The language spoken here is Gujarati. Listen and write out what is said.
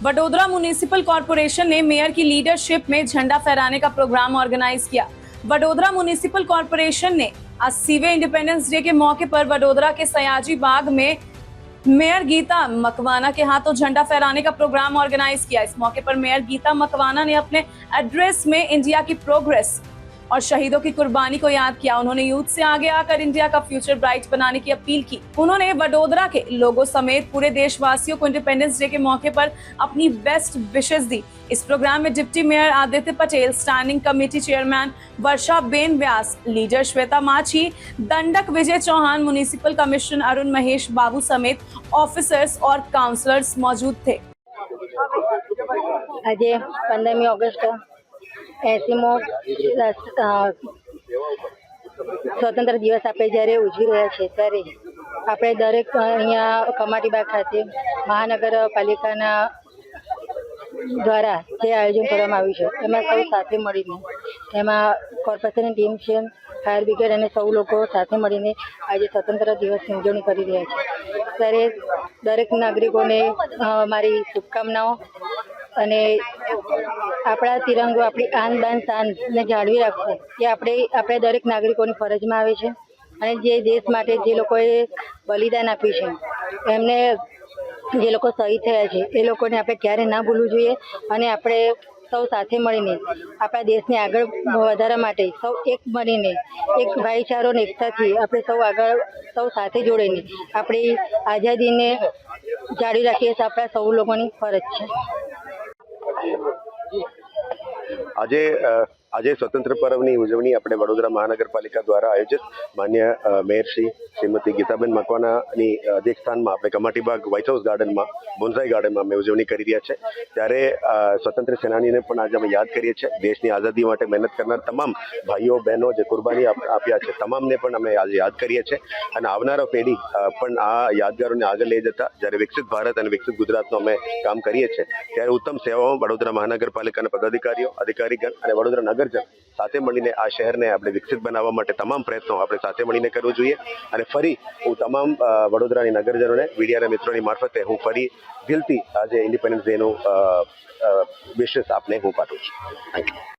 वडोदरा म्युनिसिपल कॉरपोरेशन ने मेयर की लीडरशिप में झंडा फहराने का प्रोग्राम ऑर्गेनाइज किया। वडोदरा म्युनिसिपल कॉरपोरेशन ने आज सीवे इंडिपेंडेंस डे के मौके पर वडोदरा के सयाजी बाग में मेयर गीता मकवाना के हाथों झंडा फहराने का प्रोग्राम ऑर्गेनाइज किया। इस मौके पर मेयर गीता मकवाना ने अपने एड्रेस में इंडिया की प्रोग्रेस और शहीदों की कुर्बानी को याद किया। उन्होंने यूथ से आगे आकर इंडिया का फ्यूचर ब्राइट बनाने की अपील की। उन्होंने वडोदरा के लोगों समेत पूरे देशवासियों को इंडिपेंडेंस डे के मौके पर अपनी बेस्ट विशेष दी। इस प्रोग्राम में deputy mayor Aditya Patel, standing committee chairman Varsha ben Vyas, leader Shweta Machhi, दंडक विजय चौहान, म्युनिसिपल कमिश्नर अरुण महेश बाबू समेत ऑफिसर्स और काउंसलर्स मौजूद थे। आज 15 ऑगस्ट 80मो સ્વતંત્ર દિવસ આપણે જ્યારે ઉજવી રહ્યા છીએ ત્યારે આપણે દરેક અહીંયા કમાટીબાગ ખાતે મહાનગરપાલિકાના દ્વારા જે આયોજન કરવામાં આવ્યું છે એમાં સૌ સાથે મળીને એમાં કોર્પોરેશનની ટીમ છે, ફાયર બ્રિગેડ અને સૌ લોકો સાથે મળીને આજે સ્વતંત્ર દિવસની ઉજવણી કરી રહ્યા છે। ત્યારે દરેક નાગરિકોને મારી શુભકામનાઓ અને આપણા તિરંગો આપણી આન બાન શાન ને જાળવી રાખવું એ આપણે દરેક નાગરિકોની ફરજમાં આવે છે। અને જે દેશ માટે જે લોકોએ બલિદાન આપ્યું છે એમને જે લોકો શહીદ થયા છે એ લોકોને આપણે ક્યારે ના ભૂલવું જોઈએ અને આપણે સૌ સાથે મળીને આપણા દેશને આગળ વધારવા માટે સૌ એક બનીને એક ભાઈચારો અને એકતાથી આપણે સૌ સાથે જોડીને આપણી આઝાદીને જાળવી રાખીએ તો આપણા સૌ લોકોની ફરજ છે। આજે સ્વતંત્ર પર્વની ઉજવણી આપણે વડોદરા મહાનગરપાલિકા દ્વારા આયોજિત માન્ય મેયર શ્રીમતી ગીતાબેન મકવાનાની અધ્યક્ષસ્થાનમાં આપણે કમાટીબાગ વ્હાઇટ હાઉસ ગાર્ડનમાં, બોન્સાઈ ગાર્ડનમાં અમે ઉજવણી કરી રહ્યા છે। ત્યારે સ્વતંત્ર સેનાનીને પણ આજે અમે યાદ કરીએ છીએ। દેશની આઝાદી માટે મહેનત કરનાર તમામ ભાઈઓ બહેનો જે કુરબાની આપ્યા છે તમામને પણ અમે આજે યાદ કરીએ છીએ અને આવનારા પેઢી પણ આ યાદગારોને આગળ લઈ જતા જ્યારે વિકસિત ભારત અને વિકસિત ગુજરાતનું અમે કામ કરીએ છીએ ત્યારે ઉત્તમ સેવાઓ વડોદરા મહાનગરપાલિકાના પદાધિકારીઓ, અધિકારીગણ અને વડોદરા નગરજન સાથે મળીને આ શહેરને આપણે વિકસિત બનાવવા માટે તમામ પ્રયત્નો આપણે સાથે મળીને કરવું જોઈએ। અને ફરી હું તમામ વડોદરાની નગરજનોને મીડિયાના મિત્રોની મારફતે હું ફરી દિલથી આજે ઇન્ડિપેન્ડન્સ ડેનું વિશેષ આપને હું પાઠવું છું। Thank you.